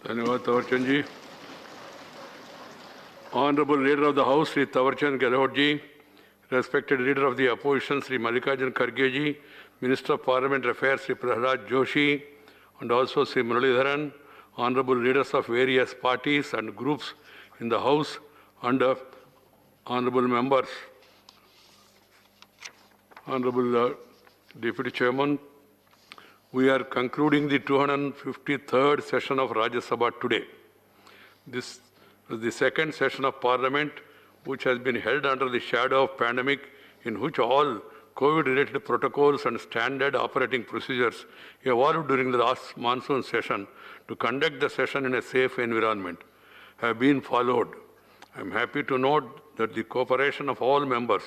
धन्यवाद Tawarchand ji. Honorable Leader of the House, Sri Tawarchand Gehlot ji, respected Leader of the Opposition, Sri Mallikarjun Kharge ji, Minister of Parliament Affairs, Sri Prahlad Joshi, and also Sri Muralidharan, Honorable Leaders of various parties and groups in the House, and Honorable Members, Honorable Deputy Chairman, we are concluding the 253rd session of Rajya Sabha today. This is the second session of Parliament which has been held under the shadow of pandemic, in which all COVID-related protocols and standard operating procedures evolved during the last monsoon session to conduct the session in a safe environment have been followed. I am happy to note that the cooperation of all members,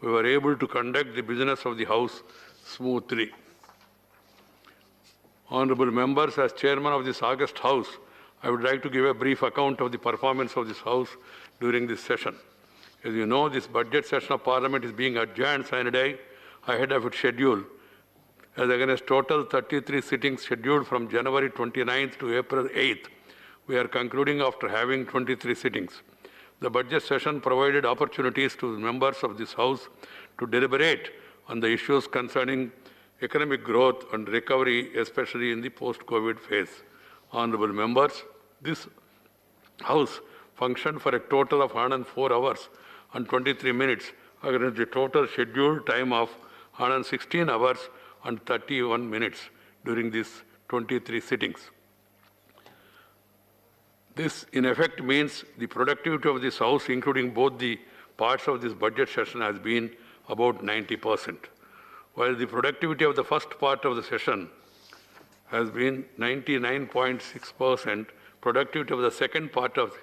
we were able to conduct the business of the House smoothly. Honorable members, as Chairman of this August House, I would like to give a brief account of the performance of this House during this session. As you know, this budget session of Parliament is being adjourned a day ahead of its schedule, as against total 33 sittings scheduled from January 29th to April 8th. We are concluding after having 23 sittings. The budget session provided opportunities to members of this House to deliberate on the issues concerning economic growth and recovery, especially in the post-COVID phase. Honorable members, this House functioned for a total of 104 hours and 23 minutes against the total scheduled time of 116 hours and 31 minutes during these 23 sittings. This, in effect, means the productivity of this House, including both the parts of this budget session, has been about 90%. While the productivity of the first part of the session has been 99.6%, productivity of the second part of the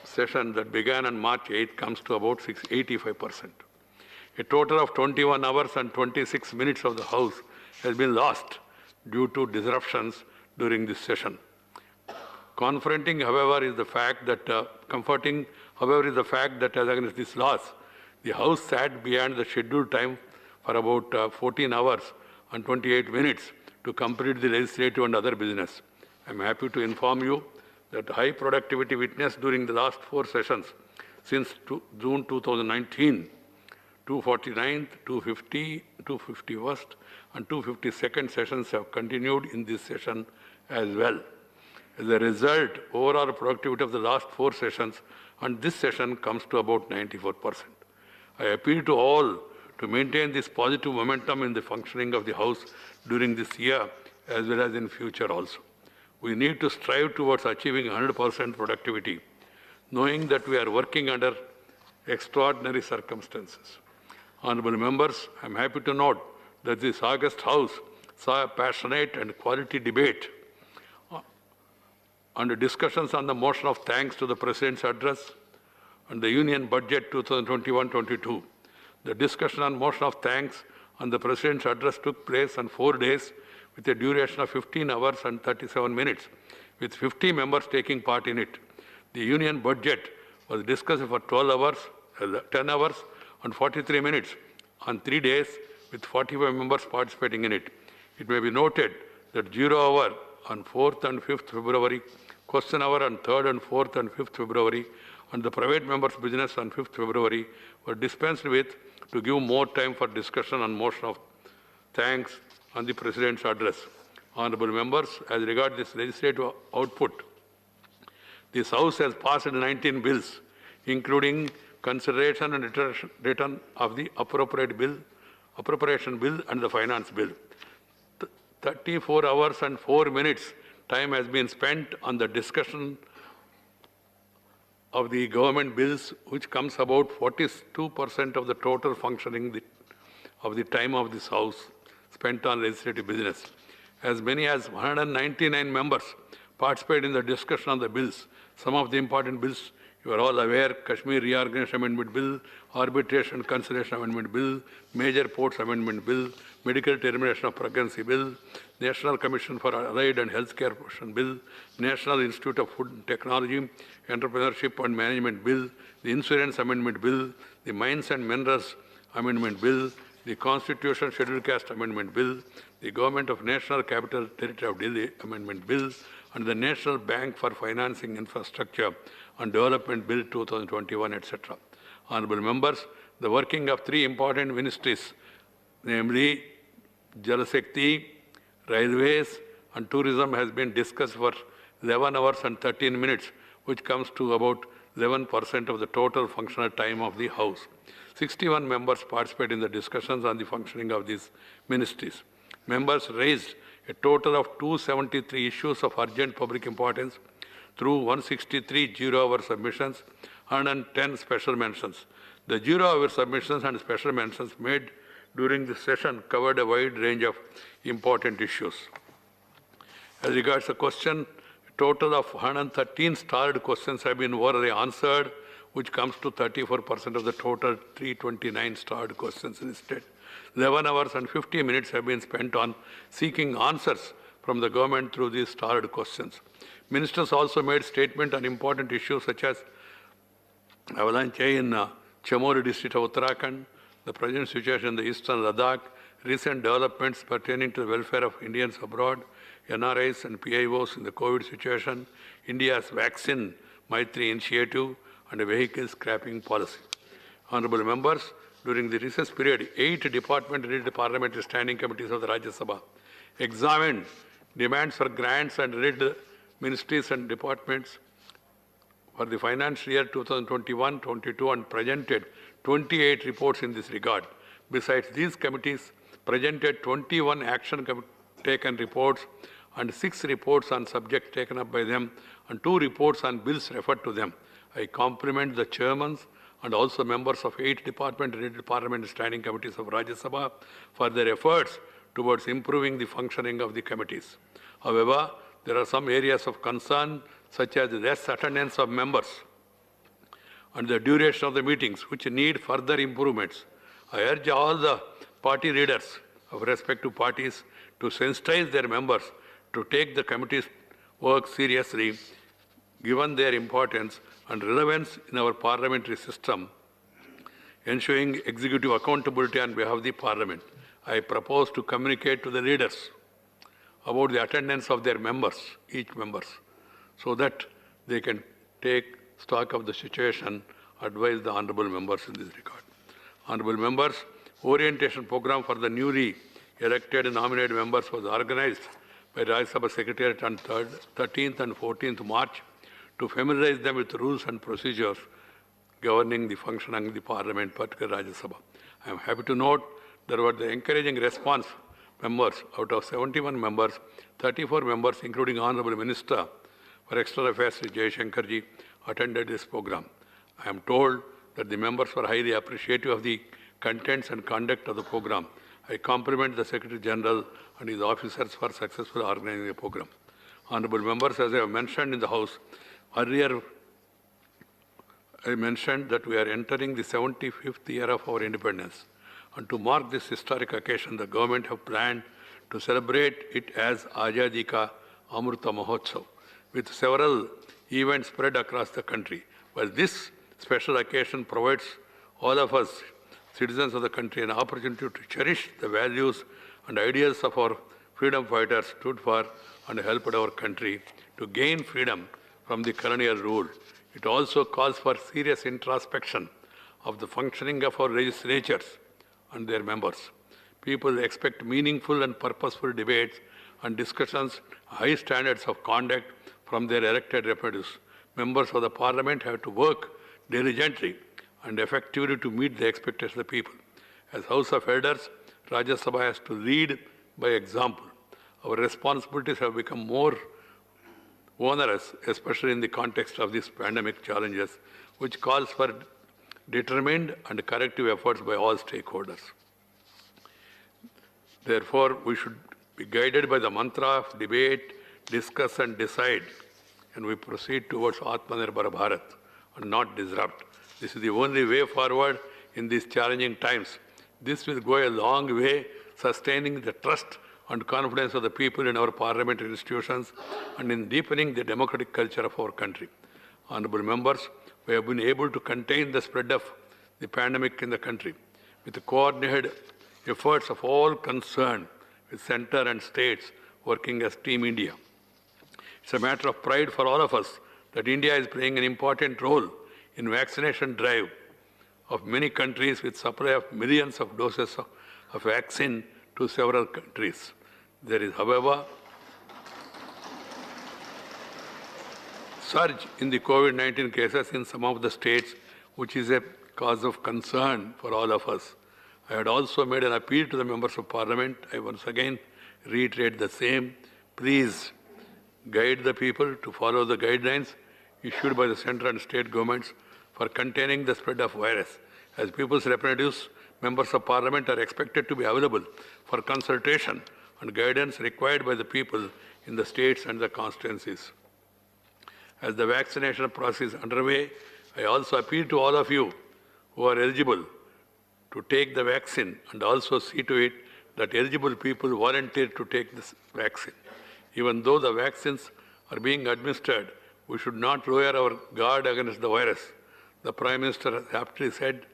session that began on March 8th comes to about 85%. A total of 21 hours and 26 minutes of the House has been lost due to disruptions during this session. Comforting, however, is the fact that as against this loss, the House sat beyond the scheduled time for about 14 hours and 28 minutes to complete the legislative and other business. I am happy to inform you that high productivity witnessed during the last 4 sessions since June 2019, 249th, 250, 251st, and 252nd sessions have continued in this session as well. As a result, overall productivity of the last 4 sessions and this session comes to about 94%. I appeal to all to maintain this positive momentum in the functioning of the House during this year as well as in future also. We need to strive towards achieving 100% productivity, knowing that we are working under extraordinary circumstances. Honorable members, I am happy to note that this August House saw a passionate and quality debate and discussions on the motion of thanks to the President's address and the Union Budget 2021-22. The discussion on motion of thanks on the President's address took place on 4 days with a duration of 15 hours and 37 minutes, with 50 members taking part in it. The Union Budget was discussed for 10 hours and 43 minutes on 3 days, with 45 members participating in it. It may be noted that 0 hour on 4th and 5th February, question hour on 3rd and 4th and 5th February, and the private members' business on 5th February were dispensed with to give more time for discussion on motion of thanks on the President's address. Honorable members, as regards this legislative output, this House has passed 19 bills, including consideration and return of the appropriation bill and the finance bill. 34 hours and 4 minutes time has been spent on the discussion of the government bills, which comes about 42% of the total functioning of the time of this House spent on legislative business. As many as 199 members participated in the discussion on the bills. Some of the important bills, you are all aware: Kashmir Reorganization Amendment Bill, Arbitration Conciliation Amendment Bill, Major Ports Amendment Bill, Medical Termination of Pregnancy Bill, National Commission for Allied and Healthcare Profession Bill, National Institute of Food and Technology, Entrepreneurship and Management Bill, the Insurance Amendment Bill, the Mines and Minerals Amendment Bill, the Constitution Scheduled Caste Amendment Bill, the Government of National Capital Territory of Delhi Amendment Bill, and the National Bank for Financing Infrastructure and Development Bill 2021, etc. Honorable members, the working of three important ministries, namely Jal Shakti, Railways, and Tourism, has been discussed for 11 hours and 13 minutes, which comes to about 11% of the total functional time of the House. 61 members participated in the discussions on the functioning of these ministries. Members raised a total of 273 issues of urgent public importance through 163 zero-hour submissions, 110 special mentions. The zero-hour submissions and special mentions made during this session covered a wide range of important issues. As regards the question, a total of 113 starred questions have been orally answered, which comes to 34% of the total 329 starred questions listed. 11 hours and 50 minutes have been spent on seeking answers from the government through these starred questions. Ministers also made statements on important issues such as avalanche in Chamoli district of Uttarakhand, the present situation in the eastern Ladakh, recent developments pertaining to the welfare of Indians abroad, NRIs and PIOs in the COVID situation, India's vaccine Maitri initiative, and a vehicle scrapping policy. Honorable members, during the recess period, 8 department-related parliamentary standing committees of the Rajya Sabha examined demands for grants and related ministries and departments for the financial year 2021-22 and presented 28 reports in this regard. Besides, these committees presented 21 action-taken reports and 6 reports on subjects taken up by them and 2 reports on bills referred to them. I compliment the chairmen and also members of 8 department-related parliamentary standing committees of Rajya Sabha for their efforts towards improving the functioning of the committees. However, there are some areas of concern, such as the less attendance of members and the duration of the meetings, which need further improvements. I urge all the party leaders of respective parties to sensitize their members to take the committee's work seriously, given their importance and relevance in our parliamentary system, ensuring executive accountability on behalf of the Parliament. I propose to communicate to the leaders about the attendance of their members, each members, so that they can take stock of the situation, advise the honorable members in this regard. Honorable members, orientation program for the newly elected and nominated members was organized by Rajya Sabha Secretariat on 13th and 14th March to familiarize them with the rules and procedures governing the functioning of the Parliament, particularly Rajya Sabha. I am happy to note there were the encouraging response members. Out of 71 members, 34 members, including Honorable Minister for External Affairs, Jay Shankarji, attended this program. I am told that the members were highly appreciative of the contents and conduct of the program. I compliment the Secretary General and his officers for successfully organizing the program. Honorable members, as I have mentioned in the House, earlier I mentioned that we are entering the 75th year of our independence. And to mark this historic occasion, the government have planned to celebrate it as Azadi Ka Amrita Mahotsav, with several events spread across the country. While this special occasion provides all of us, citizens of the country, an opportunity to cherish the values and ideals of our freedom fighters stood for and helped our country to gain freedom from the colonial rule. It also calls for serious introspection of the functioning of our legislatures and their members. People expect meaningful and purposeful debates and discussions, high standards of conduct from their elected representatives. Members of the Parliament have to work diligently and effectively to meet the expectations of the people. As House of Elders, Rajya Sabha has to lead by example. Our responsibilities have become more onerous, especially in the context of these pandemic challenges, which calls for determined and corrective efforts by all stakeholders. Therefore, we should be guided by the mantra of debate, discuss and decide, and we proceed towards Atmanirbhar Bharat and not disrupt. This is the only way forward in these challenging times. This will go a long way sustaining the trust and confidence of the people in our parliamentary institutions and in deepening the democratic culture of our country. Honorable members, we have been able to contain the spread of the pandemic in the country with a coordinated efforts of all concerned, with center and states working as Team India. It's a matter of pride for all of us that India is playing an important role in vaccination drive of many countries with supply of millions of doses of vaccine to several countries. There is, however, surge in the COVID-19 cases in some of the states, which is a cause of concern for all of us. I had also made an appeal to the members of parliament. I once again reiterate the same. Please guide the people to follow the guidelines issued by the central and state governments for containing the spread of virus. As people's representatives, members of parliament are expected to be available for consultation and guidance required by the people in the states and the constituencies. As the vaccination process is underway, I also appeal to all of you who are eligible to take the vaccine and also see to it that eligible people volunteer to take this vaccine. Even though the vaccines are being administered, we should not lower our guard against the virus. The Prime Minister has aptly said,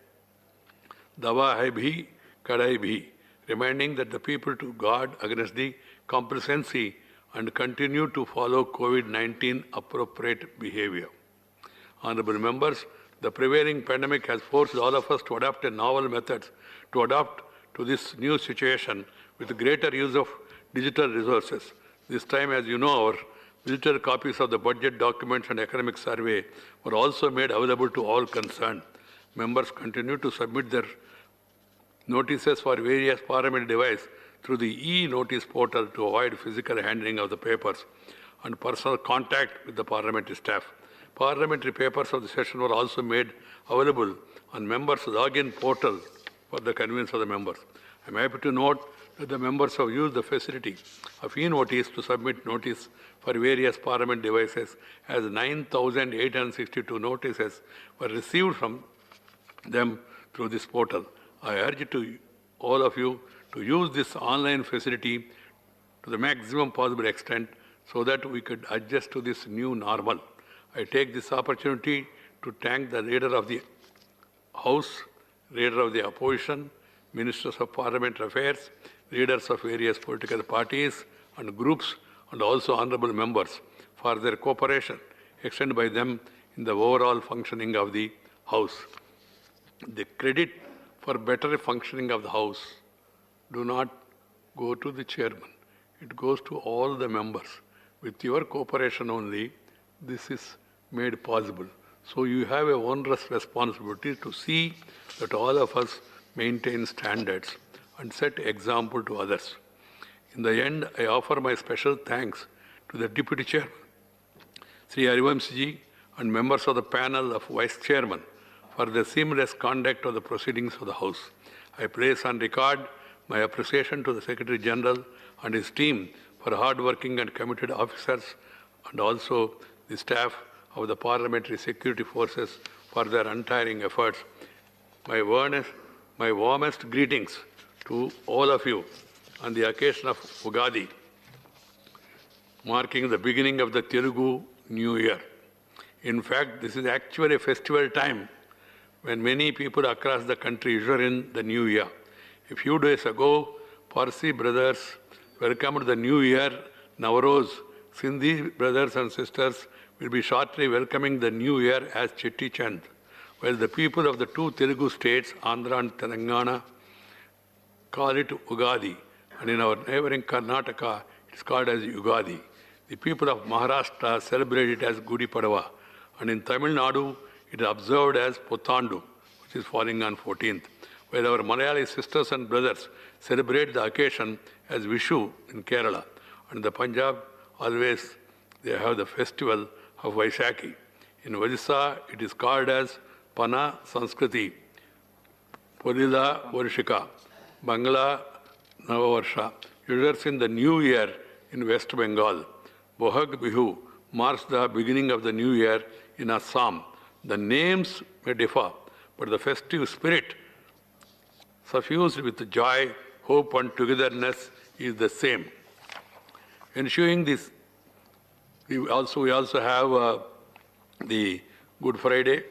"Dawa hai bhi, kadai bhi," reminding that the people to guard against the complacency and continue to follow COVID-19 appropriate behavior. Honorable members, the prevailing pandemic has forced all of us to adopt a novel methods to adapt to this new situation with greater use of digital resources. This time, as you know, our digital copies of the budget documents and economic survey were also made available to all concerned. Members continue to submit their notices for various parliament devices through the e-notice portal to avoid physical handling of the papers and personal contact with the parliamentary staff. Parliamentary papers of the session were also made available on members' login portal for the convenience of the members. I am happy to note that the members have used the facility of e-notice to submit notice for various parliament devices, as 9,862 notices were received from them through this portal. I urge to all of you to use this online facility to the maximum possible extent so that we could adjust to this new normal. I take this opportunity to thank the Leader of the House, Leader of the Opposition, Ministers of Parliamentary Affairs, leaders of various political parties and groups, and also honourable members for their cooperation extended by them in the overall functioning of the House. The credit for better functioning of the House do not go to the chairman. It goes to all the members. With your cooperation only, this is made possible. So you have a onerous responsibility to see that all of us maintain standards and set example to others. In the end, I offer my special thanks to the Deputy Chairman, Sri Harivamsji, and members of the panel of Vice Chairman for the seamless conduct of the proceedings of the House. I place on record my appreciation to the Secretary General and his team for hard-working and committed officers, and also the staff of the Parliamentary Security Forces for their untiring efforts. My warmest greetings to all of you on the occasion of Ugadi, marking the beginning of the Telugu New Year. In fact, this is actually a festival time when many people across the country usher in the New Year. A few days ago, Parsi brothers welcomed the New Year, Navroz. Sindhi brothers and sisters will be shortly welcoming the New Year as Chetti Chand, while the people of the two Telugu states, Andhra and Telangana, call it Ugadi, and in our neighboring Karnataka, it's called as Ugadi. The people of Maharashtra celebrate it as Gudi Padwa, and in Tamil Nadu, it is observed as Puthandu, which is falling on 14th, while our Malayali sisters and brothers celebrate the occasion as Vishu in Kerala, and in the Punjab, always they have the festival of Vaishakhi. In Odisha, it is called as Pana Sanskriti, Polila Varshika, Bangla Navavarsha. Ushers in the New Year in West Bengal. Bohag Bihu marks the beginning of the New Year in Assam. The names may differ, but the festive spirit suffused with joy, hope and togetherness is the same. Ensuring this, we also have the Good Friday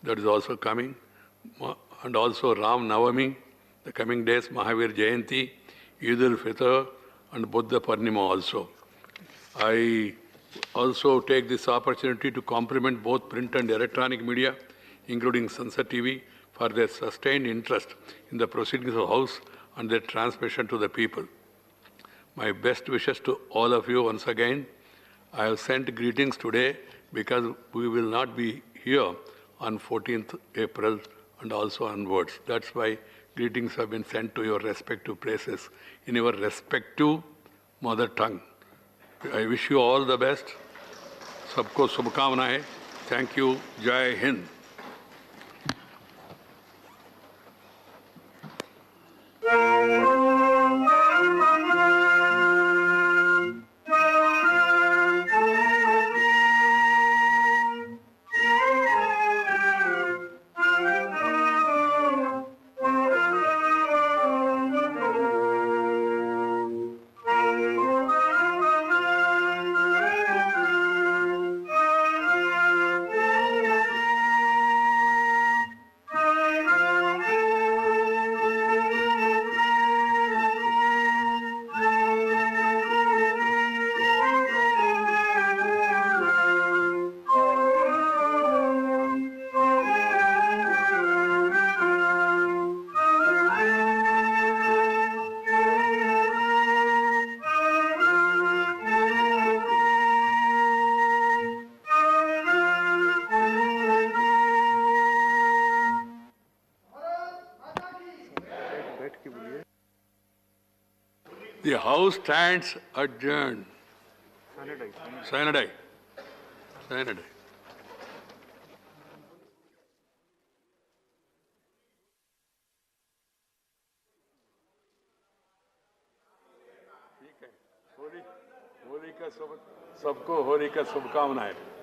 that is also coming, and also Ram Navami, the coming days, Mahavir Jayanti, Eid al-Fitr, and Buddha Purnima also. I also take this opportunity to compliment both print and electronic media, including Sunset TV, for their sustained interest in the proceedings of the House and their transmission to the people. My best wishes to all of you once again. I have sent greetings today because we will not be here on 14th April and also onwards. That's why greetings have been sent to your respective places in your respective mother tongue. I wish you all the best. Sabko shubhkamnaएं. Thank you. Jai Hind. The House stands adjourned. Cyanide. Holi का सबको होली का शुभकामनाएं।